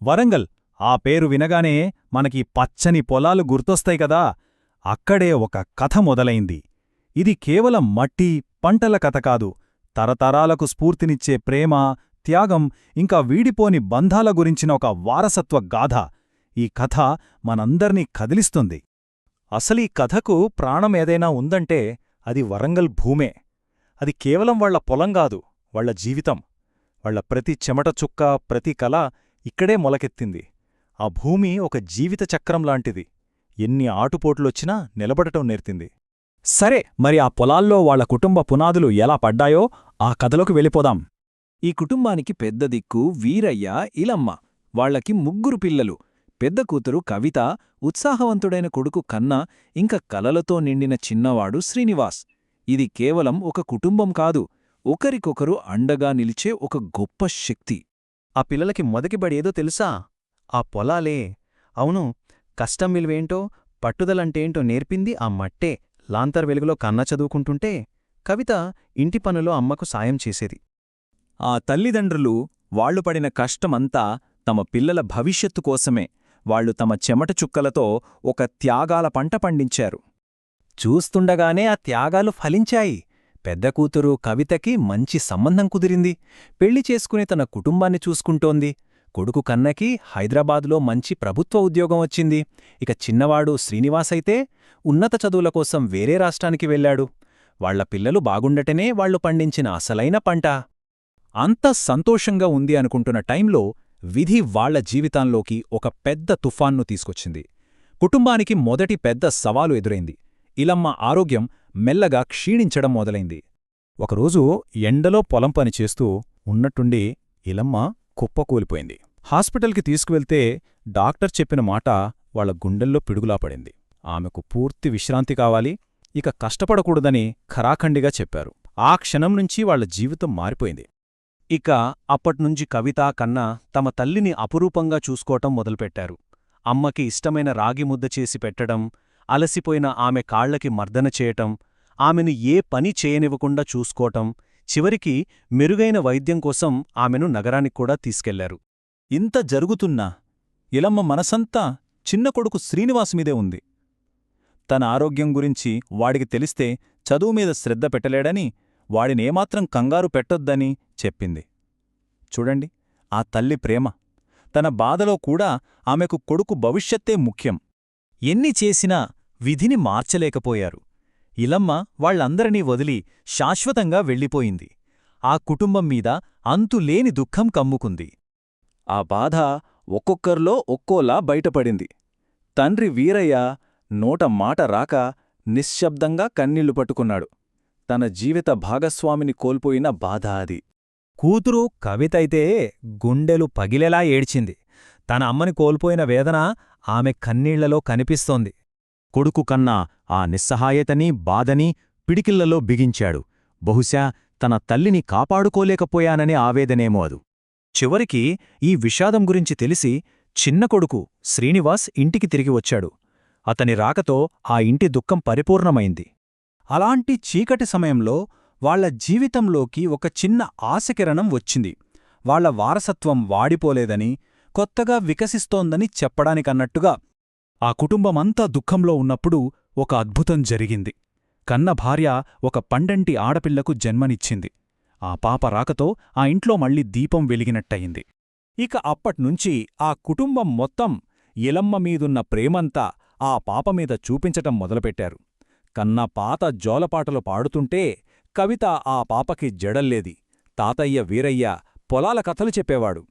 వరంగల్ ఆ పేరు వినగానే మనకి పచ్చని పొలాలు గుర్తొస్తాయి కదా. అక్కడే ఒక కథ మొదలైంది. ఇది కేవలం మట్టి, పంటల కథ కాదు, తరతరాలకు స్ఫూర్తినిచ్చే ప్రేమ, త్యాగం, ఇంకా వీడిపోని బంధాల గురించిన ఒక వారసత్వ గాథ. ఈ కథ మనందర్నీ కదిలిస్తుంది. అసలీ కథకు ప్రాణం ఏదైనా ఉందంటే అది వరంగల్ భూమే. అది కేవలం వాళ్ల పొలంగాదు, వాళ్ల జీవితం. వాళ్ల ప్రతి చెమట చుక్క, ప్రతి కళ ఇక్కడే మొలకెత్తింది. ఆ భూమి ఒక జీవిత చక్రంలాంటిది. ఎన్ని ఆటుపోట్లొచ్చినా నిలబడటం నేర్తింది. సరే, మరి ఆ పొలాల్లో వాళ్ల కుటుంబ పునాదులు ఎలా పడ్డాయో ఆ కథలోకి వెళ్ళిపోదాం. ఈ కుటుంబానికి పెద్ద దిక్కు వీరయ్య, ఇలమ్మ. వాళ్లకి 3 పిల్లలు. పెద్ద కూతురు కవిత, ఉత్సాహవంతుడైన కొడుకు కన్న, ఇంకా కలలతో నిండిన చిన్నవాడు శ్రీనివాస్. ఇది కేవలం ఒక కుటుంబం కాదు, ఒకరికొకరు అండగా నిలిచే ఒక గొప్ప శక్తి. ఆ పిల్లలకి మొదటి బడేదో తెలుసా? ఆ పొలాలే. అవును, కష్టం విలువేంటో, పట్టుదలంటేంటో నేర్పింది ఆ మట్టే. లాంతర్ వెలుగులో కన్న చదువుకుంటుంటే కవిత ఇంటి పనులో అమ్మకు సాయం చేసేది. ఆ తల్లిదండ్రులు వాళ్లు పడిన కష్టమంతా తమ పిల్లల భవిష్యత్తు కోసమే. వాళ్లు తమ చెమట చుక్కలతో ఒక త్యాగాల పంట పండించారు. చూస్తుండగానే ఆ త్యాగాలు ఫలించాయి. పెద్ద కూతురు కవితకి మంచి సంబంధం కుదిరింది. పెళ్లి చేసుకుని తన కుటుంబాన్ని చూసుకుంటోంది. కొడుకు కన్నకి హైదరాబాదులో మంచి ప్రభుత్వ ఉద్యోగం వచ్చింది. ఇక చిన్నవాడు శ్రీనివాసైతే ఉన్నత చదువుల కోసం వేరే రాష్ట్రానికి వెళ్లాడు. వాళ్ల పిల్లలు బాగుండటనే వాళ్లు పండించిన అసలైన పంట. అంత సంతోషంగా ఉంది అనుకుంటున్న టైంలో విధి వాళ్ల జీవితాల్లోకి ఒక పెద్ద తుఫాన్ను తీసుకొచ్చింది. కుటుంబానికి మొదటి పెద్ద సవాలు ఎదురైంది. ఇలమ్మ ఆరోగ్యం మెల్లగా క్షీణించడం మొదలైంది. ఒకరోజు ఎండలో పొలం పనిచేస్తూ ఉన్నట్టుండి ఇలమ్మ కుప్పకూలిపోయింది. హాస్పిటల్కి తీసుకువెళ్తే డాక్టర్ చెప్పిన మాట వాళ్ల గుండెల్లో పిడుగులా పడింది. ఆమెకు పూర్తి విశ్రాంతి కావాలి, ఇక కష్టపడకూడదని ఖరాఖండిగా చెప్పారు. ఆ క్షణం నుంచి వాళ్ల జీవితం మారిపోయింది. ఇక అప్పట్నుంచి కవిత, కన్న తమ తల్లిని అపురూపంగా చూసుకోవటం మొదలుపెట్టారు. అమ్మకి ఇష్టమైన రాగి ముద్ద చేసి పెట్టడం, అలసిపోయిన ఆమె కాళ్లకి మర్దన చేయటం, ఆమెను ఏ పని చేయనివ్వకుండా చూసుకోవటం, చివరికి మెరుగైన వైద్యం కోసం ఆమెను నగరానికి కూడా తీసుకెళ్లారు. ఇంత జరుగుతున్నా ఇలమ్మ మనసంతా చిన్న కొడుకు శ్రీనివాసుమీదే ఉంది. తన ఆరోగ్యం గురించి వాడికి తెలిస్తే చదువుమీద శ్రద్ధ పెట్టలేడని, వాడినేమాత్రం కంగారు పెట్టొద్దని చెప్పింది. చూడండి, ఆ తల్లి ప్రేమ. తన బాధలో కూడా ఆమెకు కొడుకు భవిష్యత్తే ముఖ్యం. ఎన్ని చేసినా విధిని మార్చలేకపోయారు. ఇలమ్మ వాళ్లందరినీ వదిలి శాశ్వతంగా వెళ్ళిపోయింది. ఆ కుటుంబం మీద అంతులేని దుఃఖం కమ్ముకుంది. ఆ బాధ ఒక్కొక్కర్లో ఒక్కోలా బయటపడింది. తండ్రి వీరయ్య నోట మాట రాక నిశ్శబ్దంగా కన్నీళ్లు పట్టుకున్నాడు. తన జీవిత భాగస్వామిని కోల్పోయిన బాధ అది. కూతురు కవితైతే గుండెలు పగిలేలా ఏడ్చింది. తన అమ్మని కోల్పోయిన వేదన ఆమె కన్నీళ్లలో కనిపిస్తోంది. కొడుకు కన్నా ఆ నిస్సహాయతని, బాధని పిడికిళ్లలో బిగించాడు. బహుశా తన తల్లిని కాపాడుకోలేకపోయాననే ఆవేదనేమో అదు. చివరికి ఈ విషాదం గురించి తెలిసి చిన్న కొడుకు శ్రీనివాస్ ఇంటికి తిరిగి వచ్చాడు. అతని రాకతో ఆ ఇంటి దుఃఖం పరిపూర్ణమైంది. అలాంటి చీకటి సమయంలో వాళ్ల జీవితంలోకి ఒక చిన్న ఆశకిరణం వచ్చింది. వాళ్ల వారసత్వం వాడిపోలేదని, కొత్తగా వికసిస్తోందని చెప్పడానికన్నట్టుగా. ఆ కుటుంబమంతా దుఃఖంలో ఉన్నప్పుడు ఒక అద్భుతం జరిగింది. కన్న భార్య ఒక పండంటి ఆడపిల్లకు జన్మనిచ్చింది. ఆ పాప రాకతో ఆ ఇంట్లో మళ్లీ దీపం వెలిగినట్టయింది. ఇక అప్పట్నుంచి ఆ కుటుంబం మొత్తం ఇలమ్మ మీదున్న ప్రేమంతా ఆ పాపమీద చూపించటం మొదలుపెట్టారు. కన్న పాత జోలపాటలు పాడుతుంటే కవిత ఆ పాపకి జడల్లేది. తాతయ్య వీరయ్య పొలాల కథలు చెప్పేవాడు.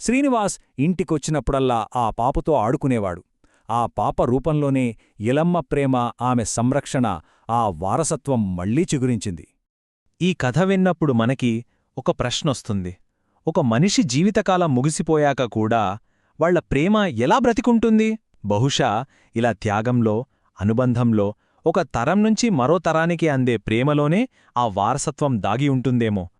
శ్రీనివాస్ ఇంటికొచ్చినప్పుడల్లా ఆ పాపతో ఆడుకునేవాడు. ఆ పాప రూపంలోనే ఇలమ్మ ప్రేమ, ఆమె సంరక్షణ, ఆ వారసత్వం మళ్లీ చిగురించింది. ఈ కథ విన్నప్పుడు మనకి ఒక ప్రశ్నొస్తుంది. ఒక మనిషి జీవితకాలం ముగిసిపోయాక కూడా వాళ్ల ప్రేమ ఎలా బ్రతికుంటుంది? బహుశా ఇలా త్యాగంలో, అనుబంధంలో, ఒక తరం నుంచి మరో తరానికి అందే ప్రేమలోనే ఆ వారసత్వం దాగి ఉంటుందేమో.